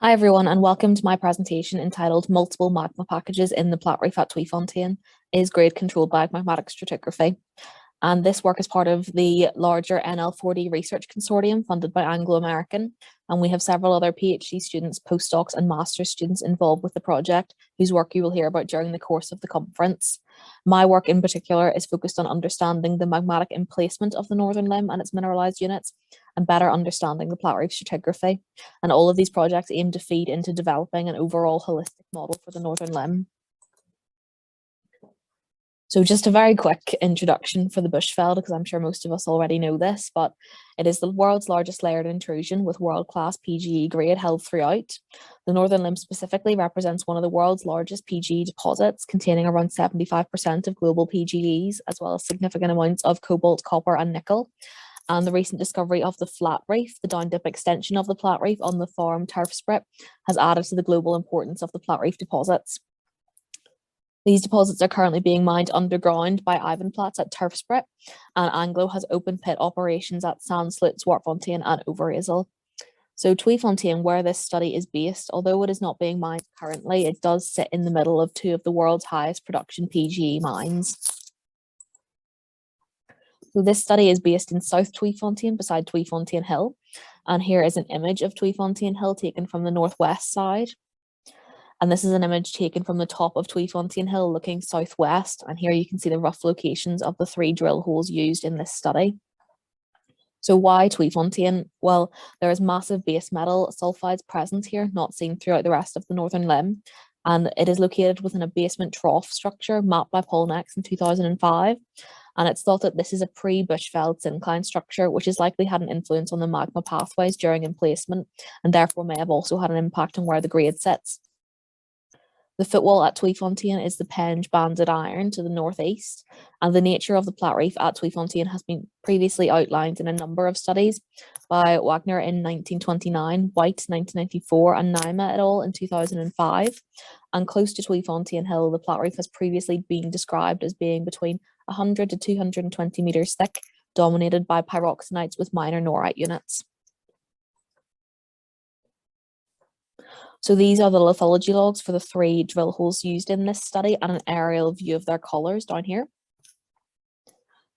Hi everyone, and welcome to my presentation entitled Multiple Magma Packages in the Platreef at Tweefontein is Grade Controlled by Magmatic Stratigraphy. And this work is part of the larger NL4D research consortium funded by Anglo-American. And we have several other PhD students, postdocs and master's students involved with the project, whose work you will hear about during the course of the conference. My work in particular is focused on understanding the magmatic emplacement of the northern limb and its mineralized units, and better understanding the Platreef stratigraphy. And all of these projects aim to feed into developing an overall holistic model for the northern limb. So just a very quick introduction for the Bushveld, because I'm sure most of us already know this, but it is the world's largest layered intrusion with world-class PGE grade held throughout. The northern limb specifically represents one of the world's largest PGE deposits, containing around 75% of global PGEs, as well as significant amounts of cobalt, copper and nickel. And the recent discovery of the Platreef, the down dip extension of the Platreef on the Thorm turf spit, has added to the global importance of the Platreef deposits. These deposits are currently being mined underground by Ivanplatz at Turfsprit, and Anglo has open pit operations at Sandsloot, Tweefontein and Overijssel. So Tweefontein, where this study is based, although it is not being mined currently, it does sit in the middle of two of the world's highest production PGE mines. So this study is based in South Tweefontein beside Tweefontein Hill, and here is an image of Tweefontein Hill taken from the northwest side. And this is an image taken from the top of Tweefontein Hill looking southwest. And here you can see the rough locations of the 3 drill holes used in this study. So why Tweefontein? Well, there is massive base metal sulfides present here, not seen throughout the rest of the northern limb. And it is located within a basement trough structure mapped by Paul Nex in 2005. And it's thought that this is a pre-Bushveld syncline structure, which has likely had an influence on the magma pathways during emplacement, and therefore may have also had an impact on where the grade sits. The footwall at Tweefontein is the Penge banded iron to the northeast, and the nature of the Platreef at Tweefontein has been previously outlined in a number of studies by Wagner in 1929, White 1994, and Naima et al. In 2005. And close to Tweefontein Hill, the Platreef has previously been described as being between 100 to 220 meters thick, dominated by pyroxenites with minor norite units. So these are the lithology logs for the 3 drill holes used in this study and an aerial view of their colors down here.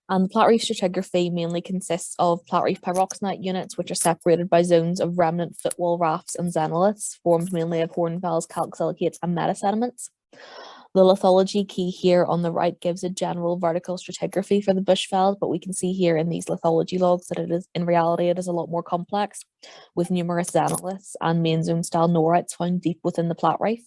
And the Platreef stratigraphy mainly consists of Platreef pyroxenite units, which are separated by zones of remnant footwall rafts and xenoliths, formed mainly of hornfels, calc-silicates, and metasediments. The lithology key here on the right gives a general vertical stratigraphy for the Bushveld, but we can see here in these lithology logs that it is, in reality, it is a lot more complex, with numerous xenoliths and main zone style norites found deep within the Platreef.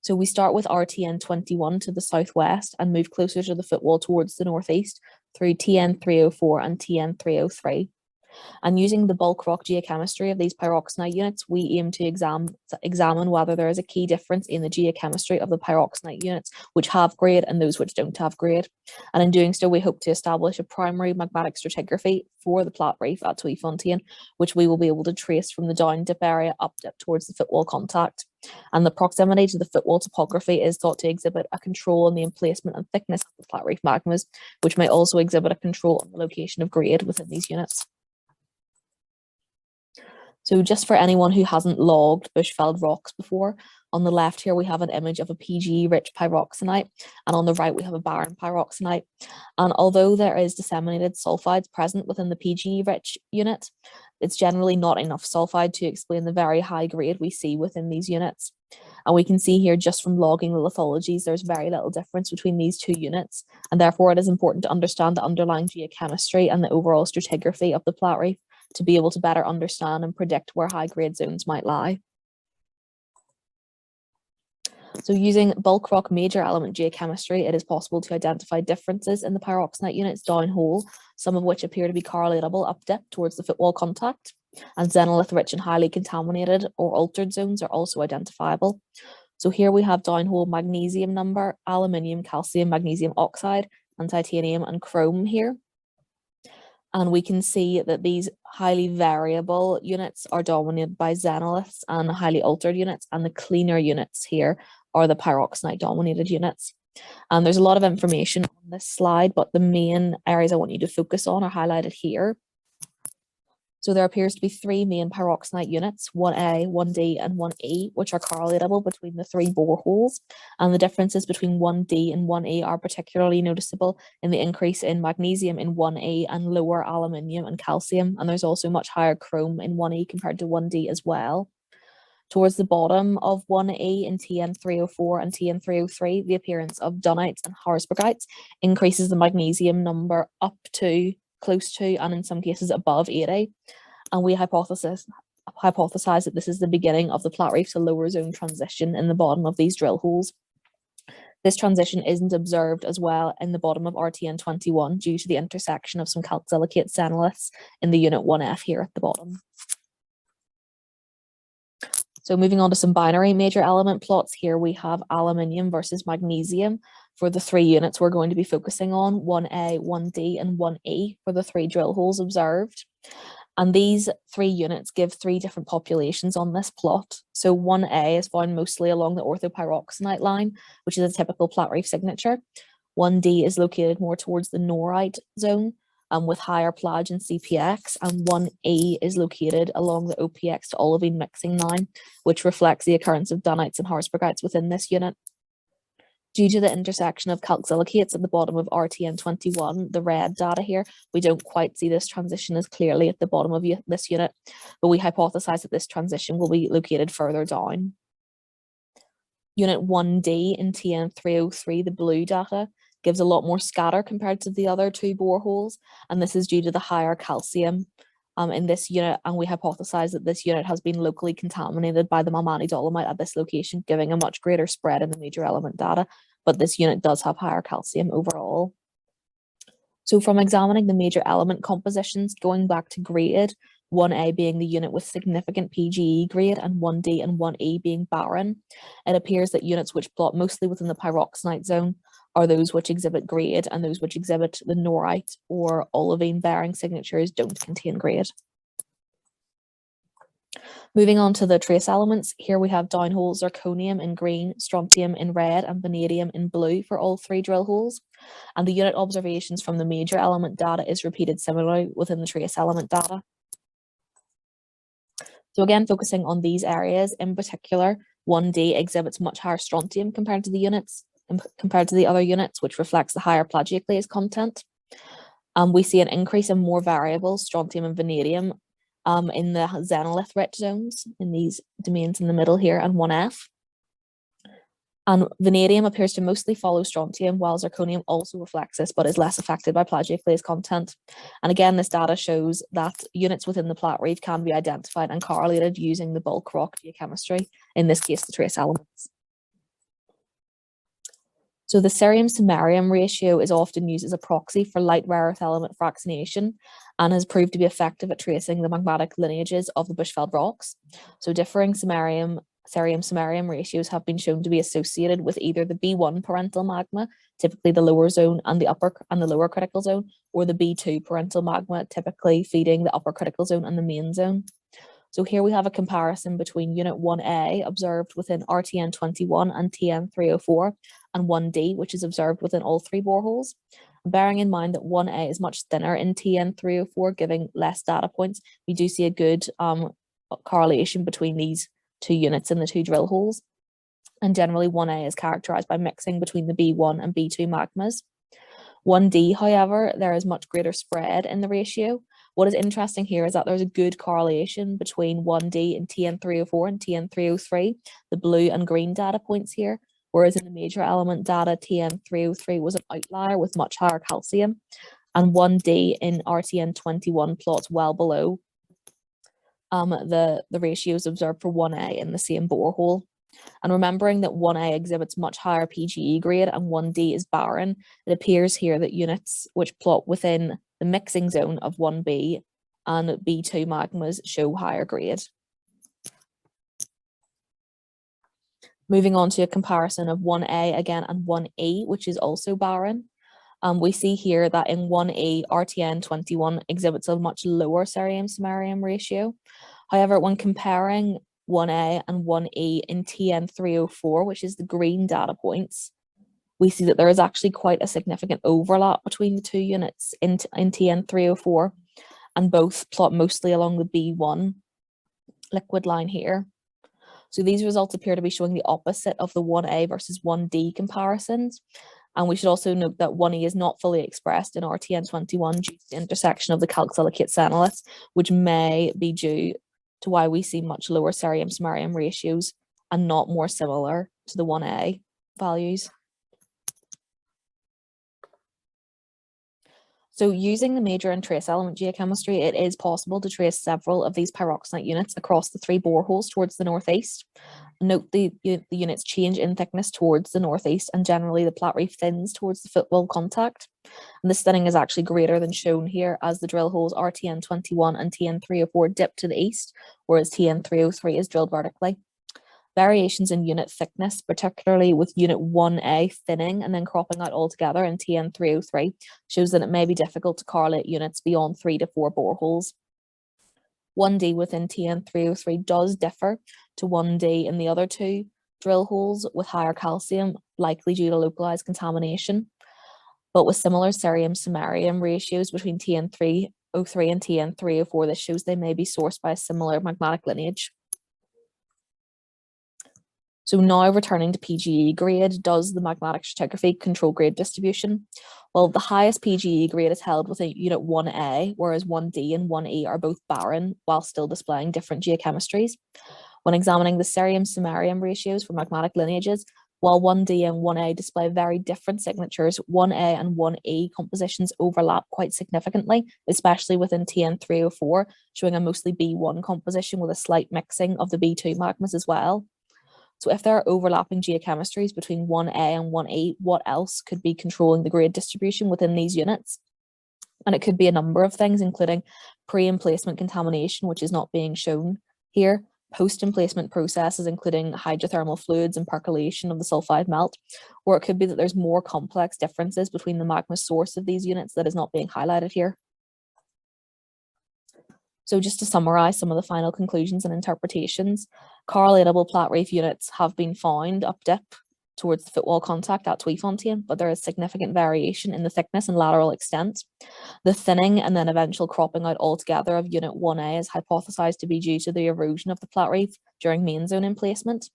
So we start with RTN21 to the southwest and move closer to the footwall towards the northeast through TN304 and TN303. And using the bulk rock geochemistry of these pyroxenite units, we aim to examine whether there is a key difference in the geochemistry of the pyroxenite units which have grade and those which don't have grade. And in doing so, we hope to establish a primary magmatic stratigraphy for the Platreef at Tweefontein, which we will be able to trace from the down dip area up dip towards the footwall contact. And the proximity to the footwall topography is thought to exhibit a control on the emplacement and thickness of the Platreef magmas, which may also exhibit a control on the location of grade within these units. So just for anyone who hasn't logged Bushveld rocks before, on the left here we have an image of a PGE-rich pyroxenite, and on the right we have a barren pyroxenite. And although there is disseminated sulfides present within the PGE-rich unit, it's generally not enough sulfide to explain the very high grade we see within these units. And we can see here just from logging the lithologies, there's very little difference between these 2 units, and therefore it is important to understand the underlying geochemistry and the overall stratigraphy of the Platreef to be able to better understand and predict where high-grade zones might lie. So using bulk rock major element geochemistry, it is possible to identify differences in the pyroxenite units downhole, some of which appear to be correlatable up dip towards the footwall contact, and xenolith-rich and highly contaminated or altered zones are also identifiable. So here we have downhole magnesium number, aluminium, calcium, magnesium oxide, and titanium and chrome here. And we can see that these highly variable units are dominated by xenoliths and highly altered units, and the cleaner units here are the pyroxenite dominated units. And there's a lot of information on this slide, but the main areas I want you to focus on are highlighted here. So there appears to be three main pyroxenite units, 1A, 1D, and 1E, which are correlatable between the three boreholes. And the differences between 1D and 1E are particularly noticeable in the increase in magnesium in 1E and lower aluminium and calcium. And there's also much higher chrome in 1E compared to 1D as well. Towards the bottom of 1E in TN304 and TN303, the appearance of dunnites and harzburgites increases the magnesium number up to close to, and in some cases above 80. And we hypothesize that this is the beginning of the Platreef to lower zone transition in the bottom of these drill holes. This transition isn't observed as well in the bottom of RTN21 due to the intersection of some calcilicate xenoliths in the unit 1F here at the bottom. So moving on to some binary major element plots, here we have aluminium versus magnesium for the three units we're going to be focusing on, 1A, 1D, and 1E for the three drill holes observed. And these three units give three different populations on this plot. So 1A is found mostly along the orthopyroxenite line, which is a typical Platreef signature. 1D is located more towards the norite zone, with higher plage and CPX, and 1E is located along the OPX to olivine mixing line, which reflects the occurrence of dunnites and harzburgites within this unit. Due to the intersection of calcilicates at the bottom of RTN21, the red data here, we don't quite see this transition as clearly at the bottom of this unit, but we hypothesize that this transition will be located further down. Unit 1D in TN303, the blue data, gives a lot more scatter compared to the other two boreholes, and this is due to the higher calcium in this unit, and we hypothesize that this unit has been locally contaminated by the Malmani dolomite at this location, giving a much greater spread in the major element data, but this unit does have higher calcium overall. So from examining the major element compositions, going back to grade, 1A being the unit with significant PGE grade and 1D and 1E being barren, it appears that units which plot mostly within the pyroxenite zone are those which exhibit grade, and those which exhibit the norite or olivine bearing signatures don't contain grade. Moving on to the trace elements, here we have downhole zirconium in green, strontium in red, and vanadium in blue for all three drill holes. And the unit observations from the major element data is repeated similarly within the trace element data. So again, focusing on these areas, in particular, 1D exhibits much higher strontium compared to the other units, which reflects the higher plagioclase content. We see an increase in more variable strontium and vanadium in the xenolith rich zones in these domains in the middle here and 1F. And vanadium appears to mostly follow strontium, while zirconium also reflects this, but is less affected by plagioclase content. And again, this data shows that units within the Platreef can be identified and correlated using the bulk rock geochemistry, in this case, the trace elements. So the cerium-samarium ratio is often used as a proxy for light rare earth element fractionation and has proved to be effective at tracing the magmatic lineages of the Bushveld rocks. So differing cerium-samarium ratios have been shown to be associated with either the B1 parental magma, typically the lower zone and the upper and the lower critical zone, or the B2 parental magma, typically feeding the upper critical zone and the main zone. So here we have a comparison between Unit 1A observed within RTN21 and TN304 and 1D, which is observed within all three boreholes. Bearing in mind that 1A is much thinner in TN304, giving less data points, we do see a good correlation between these two units in the two drill holes. And generally 1A is characterized by mixing between the B1 and B2 magmas. 1D, however, there is much greater spread in the ratio. What is interesting here is that there's a good correlation between 1D and TN304 and TN303, the blue and green data points here, whereas in the major element data, TN303 was an outlier with much higher calcium, and 1D in RTN21 plots well below the ratios observed for 1A in the same borehole. And remembering that 1A exhibits much higher PGE grade and 1D is barren, it appears here that units which plot within the mixing zone of 1B and B2 magmas show higher grade. Moving on to a comparison of 1A again and 1E, which is also barren. We see here that in 1E, RTN21 exhibits a much lower cerium-samarium ratio. However, when comparing 1A and 1E in TN304, which is the green data points, we see that there is actually quite a significant overlap between the two units in TN304. and both plot mostly along the B1 liquid line here. So these results appear to be showing the opposite of the 1A versus 1D comparisons. And we should also note that 1E is not fully expressed in RTN21 due to the intersection of the calc-silicate xenoliths, which may be due to why we see much lower cerium-samarium ratios and not more similar to the 1A values. So using the major and trace element geochemistry, it is possible to trace several of these pyroxenite units across the 3 boreholes towards the northeast. Note the units change in thickness towards the northeast, and generally the Platreef thins towards the footwall contact. And this thinning is actually greater than shown here, as the drill holes RTN21 and TN304 dip to the east, whereas TN303 is drilled vertically. Variations in unit thickness, particularly with unit 1A thinning and then cropping out altogether in TN303, shows that it may be difficult to correlate units beyond 3 to 4 boreholes. 1D within TN303 does differ to 1D in the other 2 drill holes with higher calcium, likely due to localized contamination. But with similar cerium-samarium ratios between TN303 and TN304, this shows they may be sourced by a similar magmatic lineage. So now returning to PGE grade, does the magmatic stratigraphy control grade distribution? Well, the highest PGE grade is held within unit 1A, whereas 1D and 1E are both barren while still displaying different geochemistries. When examining the cerium-samarium ratios for magmatic lineages, while 1D and 1A display very different signatures, 1A and 1E compositions overlap quite significantly, especially within TN304, showing a mostly B1 composition with a slight mixing of the B2 magmas as well. So if there are overlapping geochemistries between 1A and 1E, what else could be controlling the grade distribution within these units? And it could be a number of things, including pre-emplacement contamination, which is not being shown here, post-emplacement processes, including hydrothermal fluids and percolation of the sulfide melt, or it could be that there's more complex differences between the magma source of these units that is not being highlighted here. So just to summarize some of the final conclusions and interpretations, correlatable Platreef units have been found up dip towards the footwall contact at Tweefontein, but there is significant variation in the thickness and lateral extent. The thinning and then eventual cropping out altogether of unit 1A is hypothesized to be due to the erosion of the Platreef during main zone emplacement.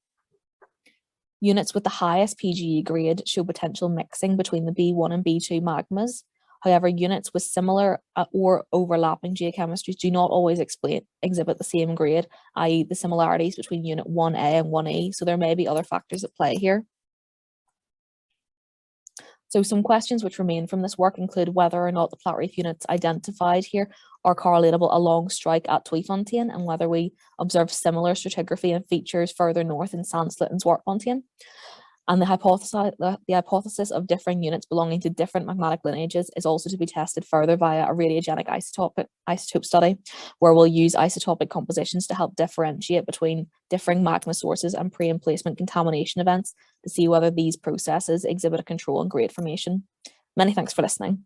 Units with the highest PGE grade show potential mixing between the B1 and B2 magmas. However, units with similar or overlapping geochemistries do not always exhibit the same grade, i.e. the similarities between unit 1A and 1E, so there may be other factors at play here. So some questions which remain from this work include whether or not the Platreef units identified here are correlatable along strike at Tweefontein, and whether we observe similar stratigraphy and features further north in Sandslit and Zwartfontein. And the hypothesis of differing units belonging to different magmatic lineages is also to be tested further via a radiogenic isotope study, where we'll use isotopic compositions to help differentiate between differing magma sources and pre-emplacement contamination events to see whether these processes exhibit a control in grade formation. Many thanks for listening.